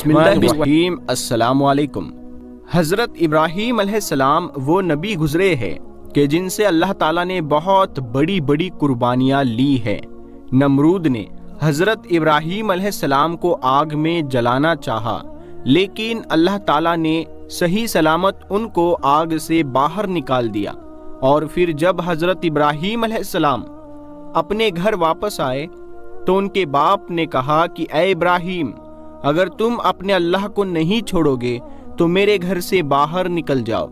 بسم اللہ الرحیم السلام علیکم۔ حضرت ابراہیم علیہ السلام وہ نبی گزرے ہیں کہ جن سے اللہ تعالیٰ نے بہت بڑی بڑی قربانیاں لی ہیں۔ نمرود نے حضرت ابراہیم علیہ السلام کو آگ میں جلانا چاہا، لیکن اللہ تعالیٰ نے صحیح سلامت ان کو آگ سے باہر نکال دیا۔ اور پھر جب حضرت ابراہیم علیہ السلام اپنے گھر واپس آئے تو ان کے باپ نے کہا کہ اے ابراہیم، اگر تم اپنے اللہ کو نہیں چھوڑو گے تو میرے گھر سے باہر نکل جاؤ۔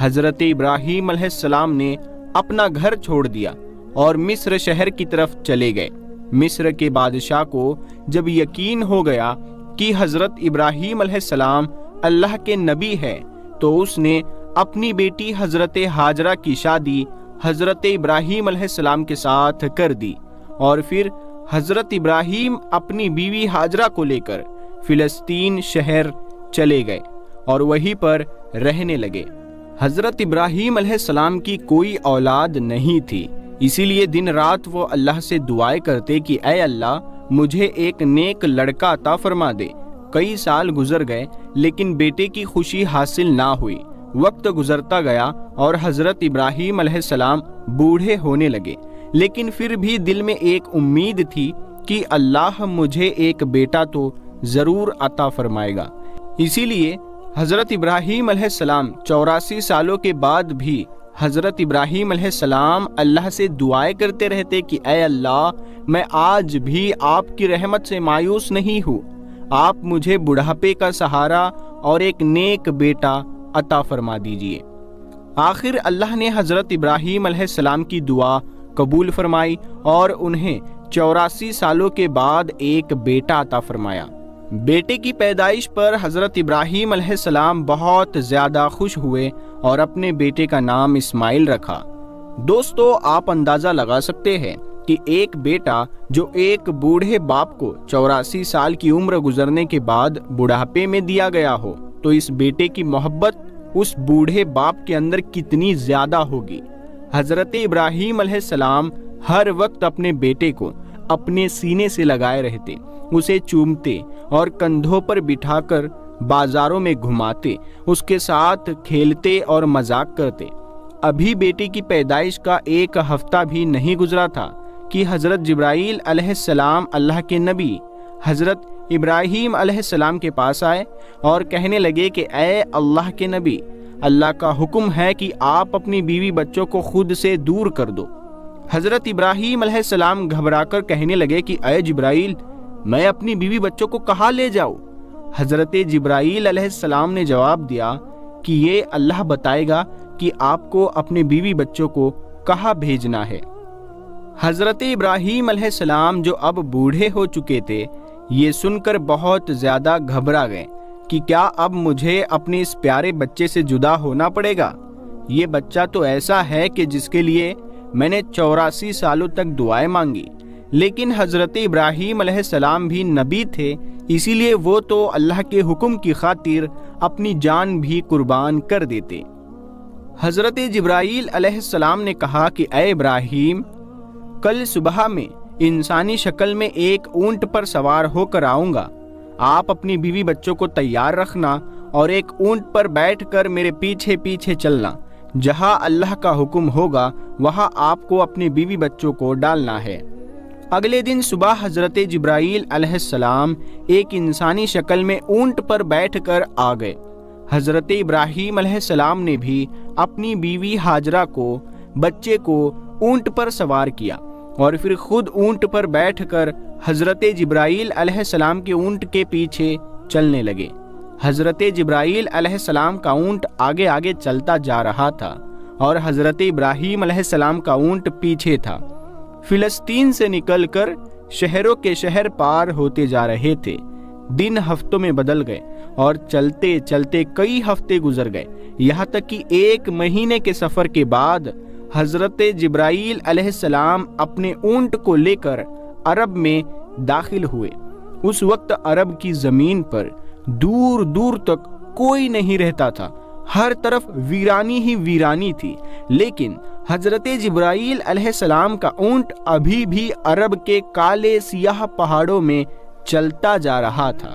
حضرت ابراہیم علیہ السلام نے اپنا گھر چھوڑ دیا اور مصر شہر کی طرف چلے گئے۔ مصر کے بادشاہ کو جب یقین ہو گیا کہ حضرت ابراہیم علیہ السلام اللہ کے نبی ہے تو اس نے اپنی بیٹی حضرت ہاجرہ کی شادی حضرت ابراہیم علیہ السلام کے ساتھ کر دی، اور پھر حضرت ابراہیم اپنی بیوی ہاجرہ کو لے کر فلسطین شہر چلے گئے اور وہیں پر رہنے لگے۔ حضرت ابراہیم علیہ السلام کی کوئی اولاد نہیں تھی، اسی لیے دن رات وہ اللہ سے دعائیں کرتے کہ اے اللہ مجھے ایک نیک لڑکا عطا فرما دے۔ کئی سال گزر گئے لیکن بیٹے کی خوشی حاصل نہ ہوئی۔ وقت گزرتا گیا اور حضرت ابراہیم علیہ السلام بوڑھے ہونے لگے، لیکن پھر بھی دل میں ایک امید تھی کہ اللہ مجھے ایک بیٹا تو ضرور عطا فرمائے گا۔ اسی لیے حضرت ابراہیم علیہ السلام 84 سالوں کے بعد بھی حضرت ابراہیم علیہ السلام اللہ سے دعائیں کرتے رہتے کہ اے اللہ میں آج بھی آپ کی رحمت سے مایوس نہیں ہوں، آپ مجھے بڑھاپے کا سہارا اور ایک نیک بیٹا عطا فرما دیجئے۔ آخر اللہ نے حضرت ابراہیم علیہ السلام کی دعا قبول فرمائی اور انہیں 84 سالوں کے بعد ایک بیٹا عطا فرمایا۔ بیٹے کی پیدائش پر حضرت ابراہیم علیہ السلام بہت زیادہ خوش ہوئے اور اپنے بیٹے کا نام اسماعیل رکھا۔ دوستو، آپ اندازہ لگا سکتے ہیں کہ ایک بیٹا جو ایک بوڑھے باپ کو 84 سال کی عمر گزرنے کے بعد بڑھاپے میں دیا گیا ہو تو اس بیٹے کی محبت اس بوڑھے باپ کے اندر کتنی زیادہ ہوگی۔ حضرت ابراہیم علیہ السلام ہر وقت اپنے بیٹے کو اپنے سینے سے لگائے رہتے، اسے چومتے اور کندھوں پر بٹھا کر بازاروں میں گھماتے، اس کے ساتھ کھیلتے اور مذاق کرتے۔ ابھی بیٹے کی پیدائش کا ایک ہفتہ بھی نہیں گزرا تھا کہ حضرت جبرائیل علیہ السلام اللہ کے نبی حضرت ابراہیم علیہ السلام کے پاس آئے اور کہنے لگے کہ اے اللہ کے نبی، اللہ کا حکم ہے کہ آپ اپنی بیوی بچوں کو خود سے دور کر دو۔ حضرت ابراہیم علیہ السلام گھبرا کر کہنے لگے کہ اے جبرائیل، میں اپنی بیوی بچوں کو کہاں لے جاؤں؟ حضرت جبرائیل علیہ السلام نے جواب دیا کہ یہ اللہ بتائے گا کہ آپ کو اپنے بیوی بچوں کو کہاں بھیجنا ہے۔ حضرت ابراہیم علیہ السلام جو اب بوڑھے ہو چکے تھے، یہ سن کر بہت زیادہ گھبرا گئے کہ کیا اب مجھے اپنے اس پیارے بچے سے جدا ہونا پڑے گا؟ یہ بچہ تو ایسا ہے کہ جس کے لیے میں نے 84 سالوں تک دعائیں مانگی، لیکن حضرت ابراہیم علیہ السلام بھی نبی تھے، اسی لیے وہ تو اللہ کے حکم کی خاطر اپنی جان بھی قربان کر دیتے۔ حضرت جبرائیل علیہ السلام نے کہا کہ اے ابراہیم، کل صبح میں انسانی شکل میں ایک اونٹ پر سوار ہو کر آؤں گا، آپ اپنی بیوی بچوں کو تیار رکھنا اور ایک اونٹ پر بیٹھ کر میرے پیچھے پیچھے چلنا، جہاں اللہ کا حکم ہوگا وہاں آپ کو اپنی بیوی بچوں کو ڈالنا ہے۔ اگلے دن صبح حضرت جبرائیل علیہ السلام ایک انسانی شکل میں اونٹ پر بیٹھ کر آ گئے۔ حضرت ابراہیم علیہ السلام نے بھی اپنی بیوی ہاجرہ کو، بچے کو اونٹ پر سوار کیا اور پھر خود اونٹ پر بیٹھ کر حضرت جبرائیل علیہ السلام کے اونٹ کے پیچھے چلنے لگے۔ حضرت جبرائیل علیہ السلام کا اونٹ آگے آگے چلتا جا رہا تھا اور حضرت ابراہیم علیہ السلام کا اونٹ پیچھے تھا۔ فلسطین سے نکل کر شہروں کے شہر پار ہوتے جا رہے تھے۔ دن ہفتوں میں بدل گئے اور چلتے چلتے کئی ہفتے گزر گئے، یہاں تک کہ 1 مہینے کے سفر کے بعد حضرت جبرائیل علیہ السلام اپنے اونٹ کو لے کر عرب میں داخل ہوئے۔ اس وقت عرب کی زمین پر دور دور تک کوئی نہیں رہتا تھا، ہر طرف ویرانی ہی ویرانی تھی، لیکن حضرت جبرائیل علیہ السلام کا اونٹ ابھی بھی عرب کے کالے سیاہ پہاڑوں میں چلتا جا رہا تھا۔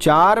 4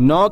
9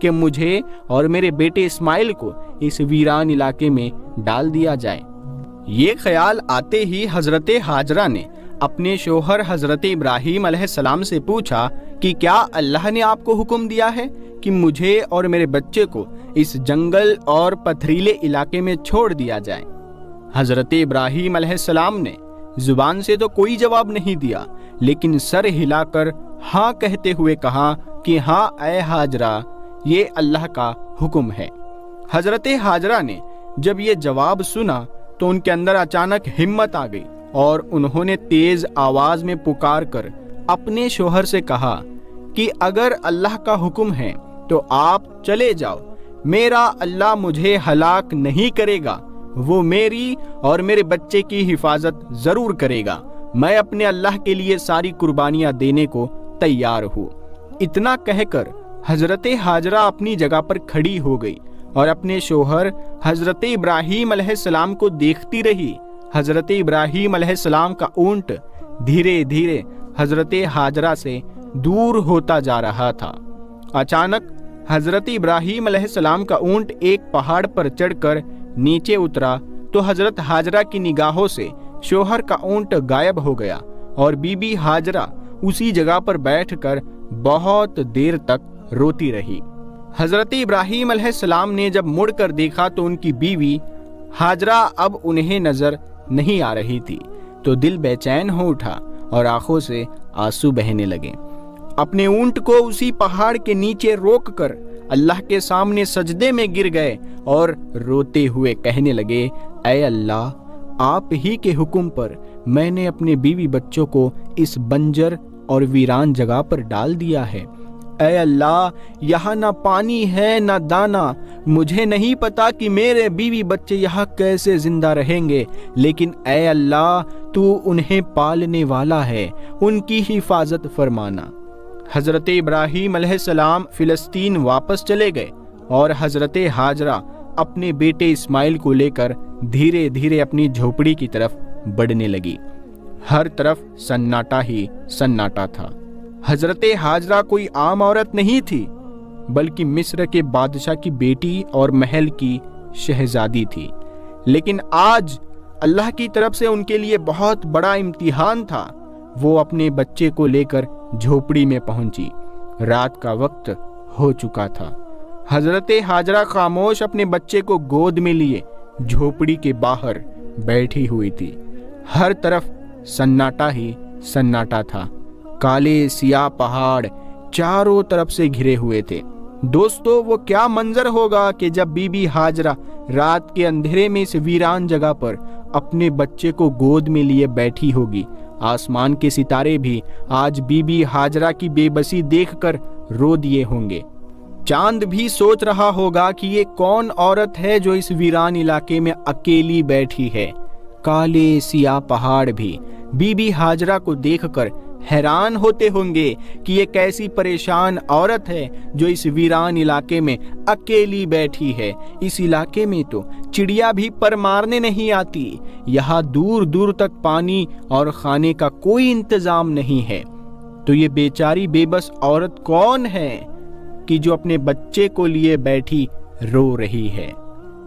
کہ مجھے اور میرے بیٹے اسماعیل کو اس ویران علاقے میں ڈال دیا جائے۔ یہ خیال آتے ہی حضرت ہاجرہ نے اپنے شوہر حضرت ابراہیم علیہ السلام سے پوچھا کہ کیا اللہ نے آپ کو حکم دیا ہے کہ مجھے اور میرے بچے کو اس جنگل اور پتھریلے علاقے میں چھوڑ دیا جائے؟ حضرت ابراہیم علیہ السلام نے زبان سے تو کوئی جواب نہیں دیا، لیکن سر ہلا کر ہاں کہتے ہوئے کہا کہ ہاں اے ہاجرہ، یہ اللہ کا حکم ہے۔ حضرت ہاجرہ نے جب یہ جواب سنا تو ان کے اندر اچانک ہمت آ گئی اور انہوں نے تیز آواز میں پکار کر اپنے شوہر سے کہا کہ اگر اللہ کا حکم ہے تو آپ چلے جاؤ، میرا اللہ مجھے ہلاک نہیں کرے گا، وہ میری اور میرے بچے کی حفاظت ضرور کرے گا، میں اپنے اللہ کے لیے ساری قربانیاں دینے کو تیار ہوں۔ اتنا کہہ کر حضرت ہاجرہ اپنی جگہ پر کھڑی ہو گئی اور اپنے شوہر حضرت ابراہیم علیہ السلام کو دیکھتی رہی۔ حضرت ابراہیم علیہ السلام کا اونٹ دھیرے دھیرے حضرت ہاجرہ سے دور ہوتا جا رہا تھا۔ اچانک حضرت ابراہیم علیہ السلام کا اونٹ ایک پہاڑ پر چڑھ کر نیچے اترا تو حضرت ہاجرہ کی نگاہوں سے شوہر کا اونٹ غائب ہو گیا اور بی بی ہاجرہ اسی جگہ پر بیٹھ کر بہت دیر تک روتی رہی۔ حضرت ابراہیم علیہ السلام نے جب مڑ کر دیکھا تو ان کی بیوی ہاجرہ اب انہیں نظر نہیں آ رہی تھی، تو دل بے چین ہو اٹھا اور آنکھوں سے آنسو بہنے لگے۔ اپنے اونٹ کو اسی پہاڑ کے نیچے روک کر اللہ کے سامنے سجدے میں گر گئے اور روتے ہوئے کہنے لگے، اے اللہ، آپ ہی کے حکم پر میں نے اپنے بیوی بچوں کو اس بنجر اور ویران جگہ پر ڈال دیا ہے۔ اے اللہ، یہاں نہ پانی ہے نہ دانا، مجھے نہیں پتا کہ میرے بیوی بچے یہاں کیسے زندہ رہیں گے، لیکن اے اللہ، تو انہیں پالنے والا ہے، ان کی حفاظت فرمانا۔ حضرت ابراہیم علیہ السلام فلسطین واپس چلے گئے اور حضرت ہاجرہ اپنے بیٹے اسماعیل کو لے کر دھیرے دھیرے اپنی جھوپڑی کی طرف بڑھنے لگی۔ ہر طرف سناٹا ہی سناٹا تھا۔ حضرت ہاجرہ کوئی عام عورت نہیں تھی، بلکہ مصر کے بادشاہ کی بیٹی اور محل کی شہزادی تھی۔ لیکن آج اللہ کی طرف سے ان کے لیے بہت بڑا امتحان تھا۔ وہ اپنے بچے کو لے کر جھوپڑی میں پہنچی۔ رات کا وقت ہو چکا تھا۔ حضرت ہاجرہ خاموش اپنے بچے کو گود میں لیے جھوپڑی کے باہر بیٹھی ہوئی تھی۔ ہر طرف سناٹا ہی سناٹا تھا۔ کالے سیاہ پہاڑ چاروں طرف سے گھرے ہوئے تھے۔ دوستو، وہ کیا منظر ہوگا کہ جب بی بی ہاجرہ رات کے اندھیرے میں اس ویران جگہ پر اپنے بچے کو گود میں لیے بیٹھی ہوگی۔ آسمان کے ستارے بھی آج بی بی ہاجرہ کی بے بسی دیکھ کر رو دیے ہوں گے۔ چاند بھی سوچ رہا ہوگا کہ یہ کون عورت ہے جو اس ویران علاقے میں اکیلی بیٹھی ہے۔ کالے سیاہ پہاڑ بھی بی بی ہاجرہ کو دیکھ کر حیران ہوتے ہوں گے کہ یہ کیسی پریشان عورت ہے جو اس ویران علاقے میں اکیلی بیٹھی ہے۔ اس علاقے میں تو چڑیا بھی پر مارنے نہیں آتی، یہاں دور دور تک پانی اور کھانے کا کوئی انتظام نہیں ہے۔ تو یہ بیچاری بے بس عورت کون ہے کہ جو اپنے بچے کو لیے بیٹھی رو رہی ہے؟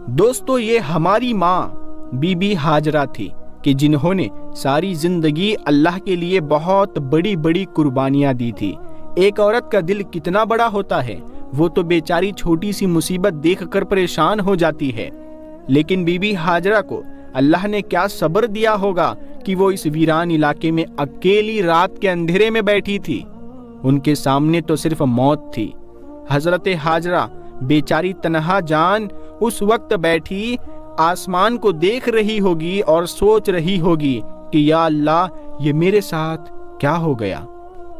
دوستو، یہ ہماری ماں بی بی ہاجرہ تھی کہ جنہوں نے ساری زندگی اللہ کے لیے بہت بڑی بڑی قربانیاں دی تھی۔ ایک عورت کا دل کتنا بڑا ہوتا ہے، وہ تو بیچاری چھوٹی سی مصیبت دیکھ کر پریشان ہو جاتی ہے، لیکن بی بی ہاجرہ کو اللہ نے کیا صبر دیا ہوگا کہ وہ اس ویران علاقے میں اکیلی رات کے اندھیرے میں بیٹھی تھی۔ ان کے سامنے تو صرف موت تھی۔ حضرت ہاجرہ بیچاری تنہا جان اس وقت بیٹھی آسمان کو دیکھ رہی ہوگی اور سوچ رہی ہوگی کہ یا اللہ، یہ میرے ساتھ کیا ہو گیا۔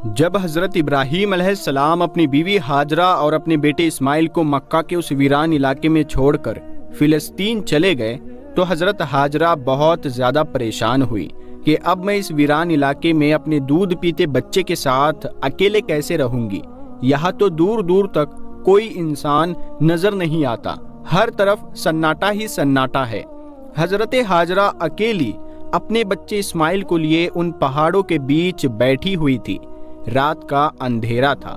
جب حضرت ابراہیم علیہ السلام اپنی بیوی ہاجرہ اور اپنے بیٹے اسماعیل کو مکہ کے اس ویران علاقے میں چھوڑ کر فلسطین چلے گئے تو حضرت ہاجرہ بہت زیادہ پریشان ہوئی کہ اب میں اس ویران علاقے میں اپنے دودھ پیتے بچے کے ساتھ اکیلے کیسے رہوں گی۔ یہاں تو دور دور تک کوئی انسان نظر نہیں آتا، ہر طرف سناٹا ہی سناٹا ہے۔ حضرت ہاجرہ اکیلی اپنے بچے اسماعیل کو لیے ان پہاڑوں کے بیچ بیٹھی ہوئی تھی۔ رات کا اندھیرا تھا،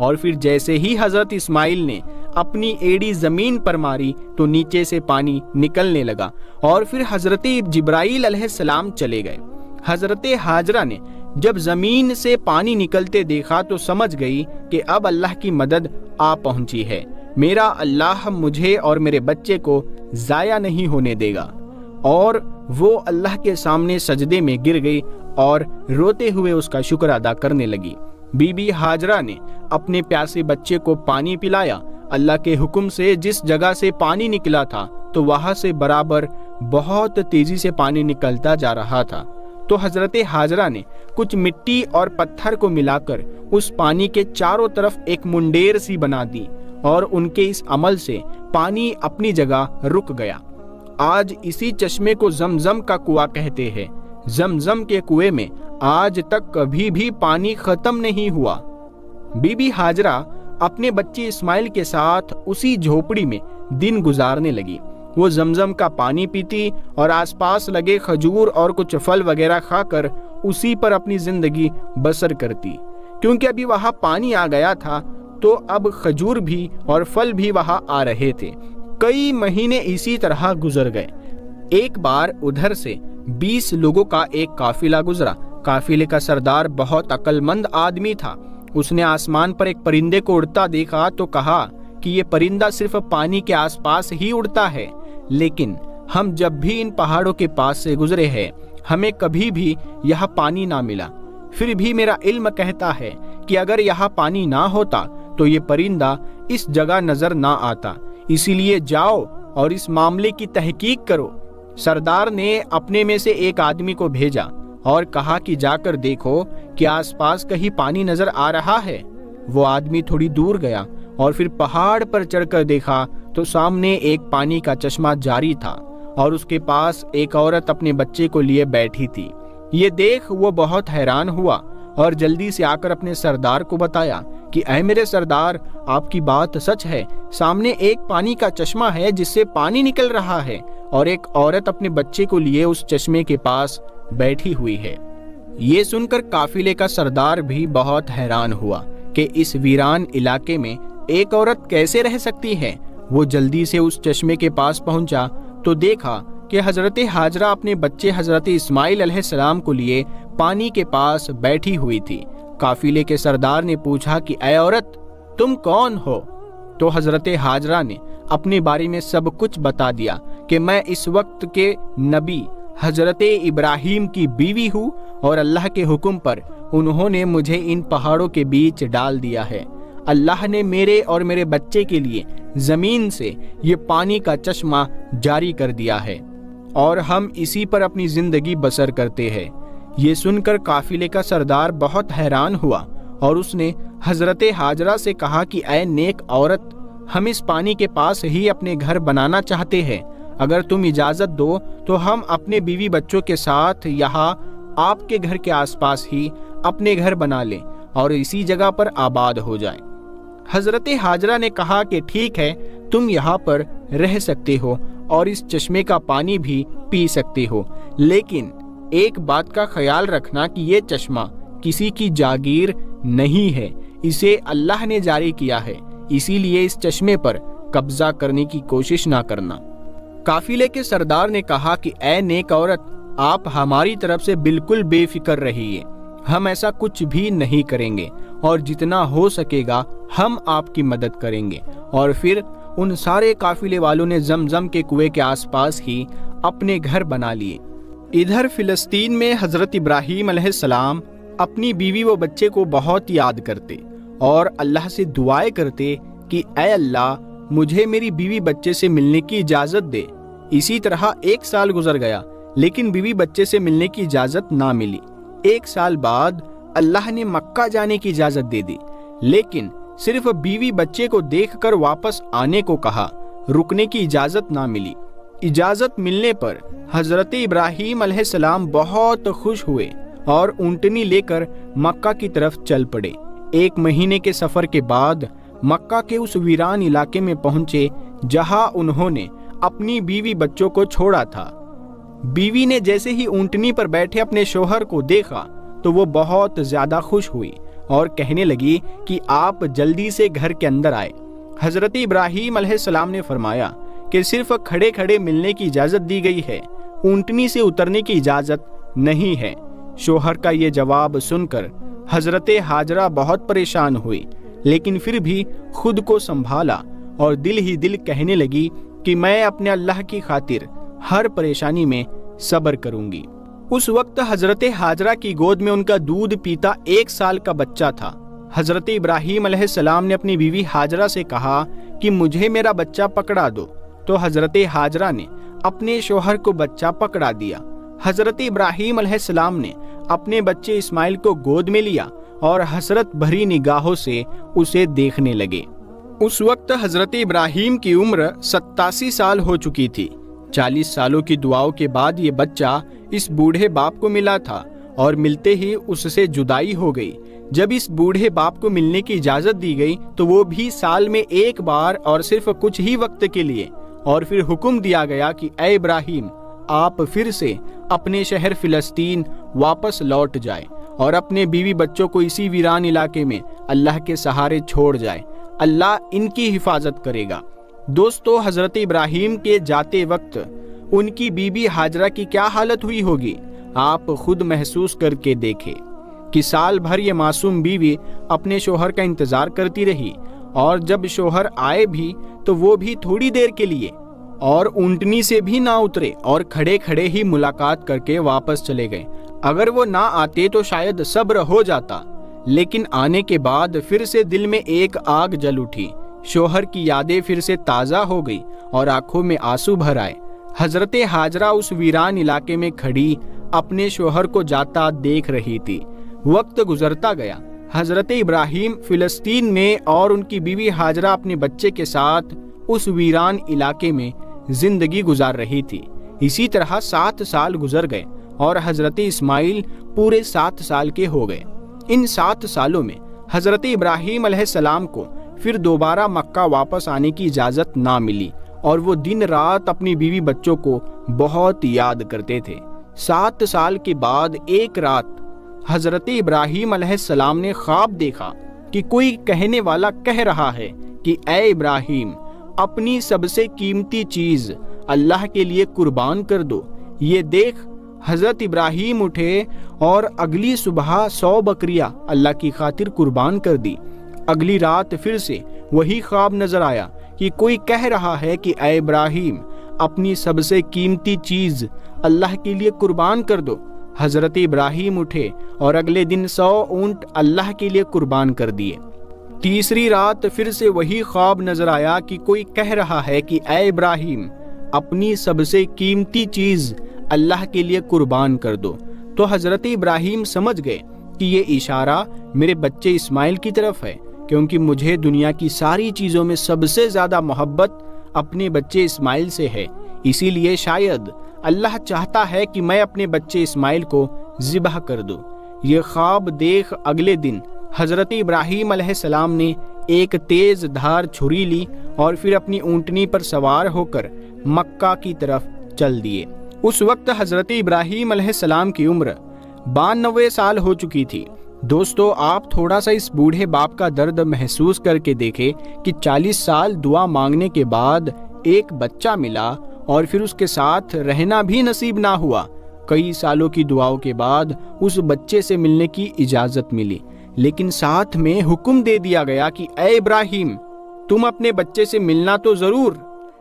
اور پھر جیسے ہی حضرت اسماعیل نے اپنی ایڑی زمین پر ماری تو نیچے سے پانی نکلنے لگا، اور پھر حضرت جبرائیل علیہ السلام چلے گئے۔ حضرت ہاجرہ نے جب زمین سے پانی نکلتے دیکھا تو سمجھ گئی کہ اب اللہ کی مدد آ پہنچی ہے، میرا اللہ مجھے اور میرے بچے کو ضائع نہیں ہونے دے گا، اور وہ اللہ کے سامنے سجدے میں گر گئی اور روتے ہوئے اس کا شکر ادا کرنے لگی۔ بی بی ہاجرہ نے اپنے پیاسے بچے کو پانی پلایا۔ اللہ کے حکم سے جس جگہ سے پانی نکلا تھا تو وہاں سے برابر بہت تیزی سے پانی نکلتا جا رہا تھا، تو حضرت ہاجرہ نے کچھ مٹی اور پتھر کو ملا کر اس پانی کے چاروں طرف ایک منڈیر سی بنا دی، اور ان کے اس عمل سے پانی اپنی جگہ رک گیا۔ آج اسی چشمے کو زمزم کا کنواں کہتے ہیں۔ زمزم کے کنویں میں آج تک کبھی بھی پانی ختم نہیں ہوا۔ بی بی ہاجرہ اپنے بچے اسماعیل کے ساتھ اسی جھوپڑی میں دن گزارنے لگی۔ وہ زمزم کا پانی پیتی اور آس پاس لگے کھجور اور کچھ پھل وغیرہ کھا کر اسی پر اپنی زندگی بسر کرتی، کیونکہ ابھی وہاں پانی آ گیا تھا تو اب کھجور بھی اور پھل بھی وہاں آ رہے تھے۔ کئی مہینے اسی طرح گزر گئے۔ ایک بار ادھر سے 20 لوگوں کا ایک قافلہ گزرا۔ قافلے کا سردار بہت عقل مند آدمی تھا۔ اس نے آسمان پر ایک پرندے کو اڑتا دیکھا تو کہا کہ یہ پرندہ صرف پانی کے آس پاس ہی اڑتا ہے، لیکن ہم جب بھی ان پہاڑوں کے پاس سے گزرے ہیں ہمیں کبھی بھی یہاں پانی نہ ملا۔ پھر بھی میرا علم کہتا ہے کہ اگر یہاں پانی نہ ہوتا تو یہ پرندہ اس جگہ نظر نہ آتا، اسی لیے جاؤ اور اس معاملے کی تحقیق کرو۔ سردار نے اپنے میں سے ایک آدمی کو بھیجا اور کہا کہ جا کر دیکھو کہ آس پاس کہیں پانی نظر آ رہا ہے۔ وہ آدمی تھوڑی دور گیا اور پھر پہاڑ پر چڑھ کر دیکھا تو سامنے ایک پانی کا چشمہ جاری تھا اور اس کے پاس ایک عورت اپنے بچے کو لیے بیٹھی تھی۔ یہ دیکھ وہ بہت حیران ہوا اور جلدی سے آ کر اپنے سردار کو بتایا کہ اے میرے سردار، آپ کی بات سچ ہے، سامنے ایک پانی کا چشمہ ہے جس سے پانی نکل رہا ہے اور ایک عورت اپنے بچے کو لیے اس چشمے کے پاس بیٹھی ہوئی ہے۔ یہ سن کر قافلے کا سردار بھی بہت حیران ہوا کہ اس ویران علاقے میں ایک عورت کیسے رہ سکتی ہے۔ وہ جلدی سے اس چشمے کے پاس پہنچا تو دیکھا کہ حضرت ہاجرہ اپنے بچے حضرت اسماعیل علیہ السلام کو لیے پانی کے پاس بیٹھی ہوئی تھی۔ قافلے کے سردار نے پوچھا کہ اے عورت، تم کون ہو؟ تو حضرت ہاجرہ نے اپنے بارے میں سب کچھ بتا دیا کہ میں اس وقت کے نبی حضرت ابراہیم کی بیوی ہوں اور اللہ کے حکم پر انہوں نے مجھے ان پہاڑوں کے بیچ ڈال دیا ہے۔ اللہ نے میرے اور میرے بچے کے لیے زمین سے یہ پانی کا چشمہ جاری کر دیا ہے اور ہم اسی پر اپنی زندگی بسر کرتے ہیں۔ یہ سن کر قافلے کا سردار بہت حیران ہوا اور اس نے حضرت ہاجرہ سے کہا کہ اے نیک عورت، ہم اس پانی کے پاس ہی اپنے گھر بنانا چاہتے ہیں۔ اگر تم اجازت دو تو ہم اپنے بیوی بچوں کے ساتھ یہاں آپ کے گھر کے آس پاس ہی اپنے گھر بنا لیں اور اسی جگہ پر آباد ہو جائیں۔ حضرت ہاجرہ نے کہا کہ ٹھیک ہے، تم یہاں پر رہ سکتے ہو اور اس چشمے کا پانی بھی پی سکتے ہو، لیکن ایک بات کا خیال رکھنا کہ یہ چشمہ کسی کی جاگیر نہیں ہے، اسے اللہ نے جاری کیا ہے، اسی لیے اس چشمے پر قبضہ کرنے کی کوشش نہ کرنا۔ قافلے کے سردار نے کہا کہ اے نیک عورت، آپ ہماری طرف سے بالکل بے فکر رہیے، ہم ایسا کچھ بھی نہیں کریں گے اور جتنا ہو سکے گا ہم آپ کی مدد کریں گے۔ اور پھر ان سارے قافلے والوں نے زمزم کے کنویں کے آس پاس ہی اپنے گھر بنا لیے۔ ادھر فلسطین میں حضرت ابراہیم علیہ السلام اپنی بیوی و بچے کو بہت یاد کرتے اور اللہ سے دعائیں کرتے کہ اے اللہ، مجھے میری بیوی بچے سے ملنے کی اجازت دے۔ اسی طرح 1 سال گزر گیا لیکن بیوی بچے سے ملنے کی اجازت نہ ملی۔ 1 سال بعد اللہ نے مکہ جانے کی اجازت دے دی، لیکن صرف بیوی بچے کو دیکھ کر واپس آنے کو کہا، رکنے کی اجازت نہ ملی۔ اجازت ملنے پر حضرت ابراہیم علیہ السلام بہت خوش ہوئے اور اونٹنی لے کر مکہ کی طرف چل پڑے۔ 1 مہینے کے سفر کے بعد مکہ کے اس ویران علاقے میں پہنچے جہاں انہوں نے اپنی بیوی بچوں کو چھوڑا تھا۔ بیوی نے جیسے ہی اونٹنی پر بیٹھے اپنے شوہر کو دیکھا تو وہ بہت زیادہ خوش ہوئی اور کہنے لگی کہ آپ جلدی سے گھر کے اندر آئے۔ حضرت ابراہیم علیہ السلام نے فرمایا کہ صرف کھڑے کھڑے ملنے کی اجازت دی گئی ہے، اونٹنی سے اترنے کی اجازت نہیں ہے۔ شوہر کا یہ جواب سن کر حضرت ہاجرہ بہت پریشان ہوئی، لیکن پھر بھی خود کو سنبھالا اور دل ہی دل کہنے لگی کہ میں اپنے اللہ کی خاطر ہر پریشانی میں صبر کروں گی۔ اس وقت حضرت ہاجرہ کی گود میں ان کا دودھ پیتا 1 سال کا بچہ تھا۔ حضرت ابراہیم علیہ السلام نے اپنی بیوی ہاجرہ سے کہا کہ مجھے میرا بچہ پکڑا دو، تو حضرت ہاجرہ نے اپنے شوہر کو بچہ پکڑا دیا۔ حضرت ابراہیم علیہ السلام نے اپنے بچے اسماعیل کو گود میں لیا اور حسرت بھری نگاہوں سے اسے دیکھنے لگے۔ اس وقت حضرت ابراہیم کی عمر 87 سال ہو چکی تھی۔ 40 سالوں کی دعاؤں کے بعد یہ بچہ اس بوڑھے باپ کو ملا تھا اور ملتے ہی اس سے جدائی ہو گئی۔ جب اس بوڑھے باپ کو ملنے کی اجازت دی گئی تو وہ بھی سال میں 1 بار اور صرف کچھ ہی وقت کے لیے، اور پھر حکم دیا گیا کہ اے ابراہیم، آپ پھر سے اپنے شہر فلسطین واپس لوٹ جائیں اور اپنے بیوی بچوں کو اسی ویران علاقے میں اللہ کے سہارے چھوڑ جائیں، اللہ ان کی حفاظت کرے گا۔ دوستو، حضرت ابراہیم کے جاتے وقت ان کی بیوی ہاجرہ کی کیا حالت ہوئی ہوگی، آپ خود محسوس کر کے دیکھیں کہ سال بھر یہ معصوم بیوی اپنے شوہر کا انتظار کرتی رہی، اور جب شوہر آئے بھی تو وہ بھی تھوڑی دیر کے لیے، اور اونٹنی سے بھی نہ اترے اور کھڑے کھڑے ہی ملاقات کر کے واپس چلے گئے۔ اگر وہ نہ آتے تو شاید صبر ہو جاتا، لیکن آنے کے بعد پھر سے دل میں ایک آگ جل اٹھی، شوہر کی یادیں پھر سے تازہ ہو گئی اور آنکھوں میں آنسو بھر آئے۔ حضرت ہاجرہ اس ویران علاقے میں کھڑی اپنے شوہر کو جاتا دیکھ رہی تھی۔ وقت گزرتا گیا، حضرت ابراہیم فلسطین میں اور ان کی بیوی ہاجرہ اپنے بچے کے ساتھ اس ویران علاقے میں زندگی گزار رہی تھی۔ اسی طرح 7 سال گزر گئے اور حضرت اسماعیل پورے 7 سال کے ہو گئے۔ ان 7 سالوں میں حضرت ابراہیم علیہ السلام کو پھر دوبارہ مکہ واپس آنے کی اجازت نہ ملی، اور وہ دن رات اپنی بیوی بچوں کو بہت یاد کرتے تھے۔ 7 سال کے بعد ایک رات حضرت ابراہیم علیہ السلام نے خواب دیکھا کہ کوئی کہنے والا کہہ رہا ہے کہ اے ابراہیم، اپنی سب سے قیمتی چیز اللہ کے لیے قربان کر دو۔ یہ دیکھ حضرت ابراہیم اٹھے اور اگلی صبح 100 بکریاں اللہ کی خاطر قربان کر دی۔ اگلی رات پھر سے وہی خواب نظر آیا کہ کوئی کہہ رہا ہے کہ اے ابراہیم، اپنی سب سے قیمتی چیز اللہ کے لیے قربان کر دو۔ حضرت ابراہیم اٹھے اور اگلے دن 100 اونٹ اللہ کے لیے قربان کر دیے۔ تیسری رات پھر سے وہی خواب نظر آیا کہ کوئی کہہ رہا ہے کہ اے ابراہیم، اپنی سب سے قیمتی چیز اللہ کے لیے قربان کر دو۔ تو حضرت ابراہیم سمجھ گئے کہ یہ اشارہ میرے بچے اسماعیل کی طرف ہے، کیونکہ مجھے دنیا کی ساری چیزوں میں سب سے زیادہ محبت اپنے بچے اسماعیل سے ہے، اسی لیے شاید اللہ چاہتا ہے کہ میں اپنے بچے اسماعیل کو ذبح کر دوں۔ یہ خواب دیکھ اگلے دن حضرت ابراہیم علیہ السلام نے ایک تیز دھار چھری لی اور پھر اپنی اونٹنی پر سوار ہو کر مکہ کی طرف چل دیے۔ اس وقت حضرت ابراہیم علیہ السلام کی عمر 92 سال ہو چکی تھی۔ دوستو، آپ تھوڑا سا اس بوڑھے باپ کا درد محسوس کر کے دیکھیں کہ 40 سال دعا مانگنے کے بعد ایک بچہ ملا اور پھر اس کے ساتھ رہنا بھی نصیب نہ ہوا۔ کئی سالوں کی دعاؤں کے بعد اس بچے سے ملنے کی اجازت ملی، لیکن ساتھ میں حکم دے دیا گیا کہ اے ابراہیم، تم اپنے بچے سے ملنا تو ضرور،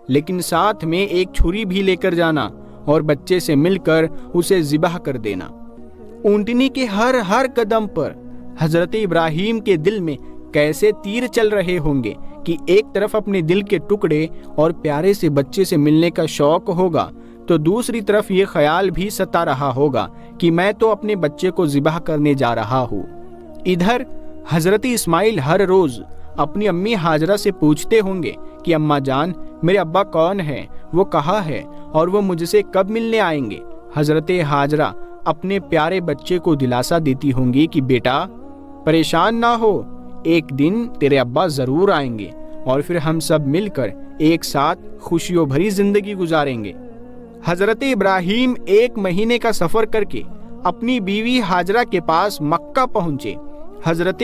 لیکن ساتھ میں ایک چھری بھی لے کر جانا اور بچے سے مل کر اسے ذبح کر دینا۔ اونٹنی کے ہر قدم پر حضرت ابراہیم کے دل میں کیسے تیر چل رہے ہوں گے کہ ایک طرف اپنے دل کے ٹکڑے اور پیارے سے بچے سے ملنے کا شوق ہوگا، تو دوسری طرف یہ خیال بھی ستا رہا ہوگا کہ میں تو اپنے بچے کو ذبح کرنے جا رہا ہوں۔ ادھر حضرت اسماعیل ہر روز اپنی امی ہاجرہ سے پوچھتے ہوں گے کہ اماں جان، میرے ابا کون ہے، وہ کہاں ہے اور وہ مجھ سے کب ملنے آئیں گے۔ حضرت ہاجرہ اپنے پیارے بچے کو دلاسا دیتی ہوں گی کہ بیٹا پریشان نہ ہو، ایک دن تیرے ابا ضرور آئیں گے اور پھر ہم سب مل کر ایک ساتھ خوشیوں بھری زندگی گزاریں گے۔ حضرت ابراہیم 1 مہینے کا سفر کر کے اپنی بیوی ہاجرہ کے پاس مکہ پہنچے حضرت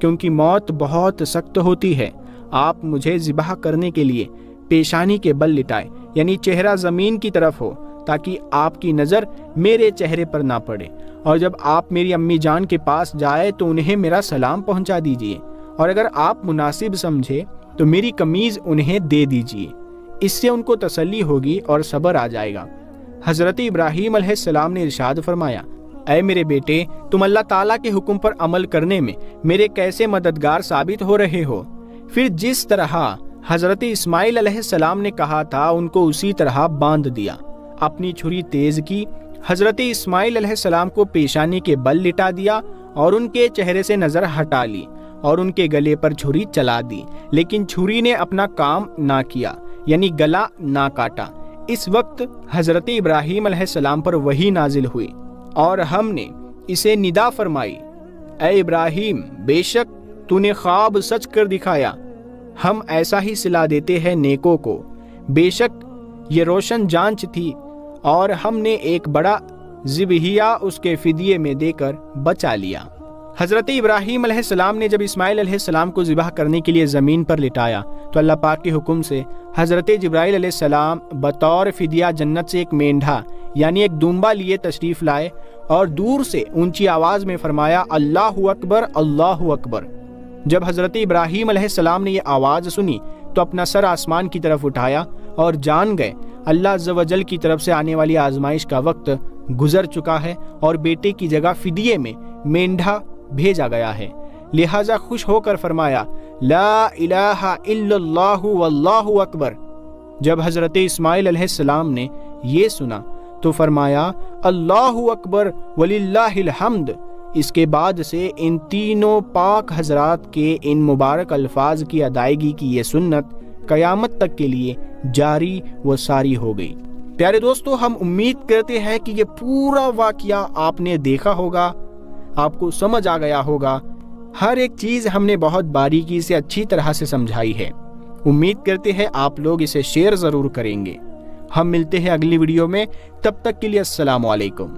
کہ ان کی موت بہت سخت ہوتی ہے۔ آپ مجھے ذبح کرنے کے لیے پیشانی کے بل لٹائے، یعنی چہرہ زمین کی طرف ہو، تاکہ آپ کی نظر میرے چہرے پر نہ پڑے، اور جب آپ میری امی جان کے پاس جائے تو انہیں میرا سلام پہنچا دیجیے، اور اگر آپ مناسب سمجھے تو میری قمیض انہیں دے دیجیے، اس سے ان کو تسلی ہوگی اور صبر آ جائے گا۔ حضرت ابراہیم علیہ السلام نے ارشاد فرمایا، اے میرے بیٹے، تم اللہ تعالیٰ کے حکم پر عمل کرنے میں میرے کیسے مددگار ثابت ہو رہے ہو؟ پھر جس طرح حضرت اسماعیل علیہ السلام نے کہا تھا ان کو اسی طرح باندھ دیا، اپنی چھری تیز کی، حضرت اسماعیل علیہ السلام کو پیشانی کے بل لٹا دیا اور ان کے چہرے سے نظر ہٹا لی اور ان کے گلے پر چھری چلا دی، لیکن چھری نے اپنا کام نہ کیا، یعنی گلا نہ کاٹا۔ اس وقت حضرت ابراہیم علیہ السلام پر وحی نازل ہوئی اور ہم نے اسے ندا فرمائی، اے ابراہیم، بے شک تو نے خواب سچ کر دکھایا، ہم ایسا ہی صلا دیتے ہیں نیکوں کو، بے شک یہ روشن جانچ تھی اور ہم نے ایک بڑا ذبیحہ اس کے فدیے میں دے کر بچا لیا۔ حضرت ابراہیم علیہ السلام نے جب اسماعیل علیہ السلام کو ذبح کرنے کے لیے زمین پر لٹایا تو اللہ پاک کے حکم سے حضرت جبرائیل علیہ السلام بطور فدیہ جنت سے ایک مینڈھا یعنی ایک دمبا لیے تشریف لائے اور دور سے اونچی آواز میں فرمایا، اللہ اکبر، اللہ اکبر۔ جب حضرت ابراہیم علیہ السلام نے یہ آواز سنی تو اپنا سر آسمان کی طرف اٹھایا اور جان گئے اللہ عز و جل کی طرف سے آنے والی آزمائش کا وقت گزر چکا ہے اور بیٹے کی جگہ فدیے میں مینڈھا بھیجا گیا ہے، لہٰذا خوش ہو کر فرمایا، لا الہ الا اللہ واللہ اکبر۔ جب حضرت اسماعیل علیہ السلام نے یہ سنا تو فرمایا، اللہ اکبر وللہ الحمد۔ اس کے بعد سے ان تینوں پاک حضرات کے ان مبارک الفاظ کی ادائیگی کی یہ سنت قیامت تک کے لیے جاری و ساری ہو گئی۔ پیارے دوستو، ہم امید کرتے ہیں کہ یہ پورا واقعہ آپ نے دیکھا ہوگا، آپ کو سمجھ آ گیا ہوگا، ہر ایک چیز ہم نے بہت باریکی سے اچھی طرح سے سمجھائی ہے۔ امید کرتے ہیں آپ لوگ اسے شیئر ضرور کریں گے۔ ہم ملتے ہیں اگلی ویڈیو میں، تب تک کے لیے السلام علیکم۔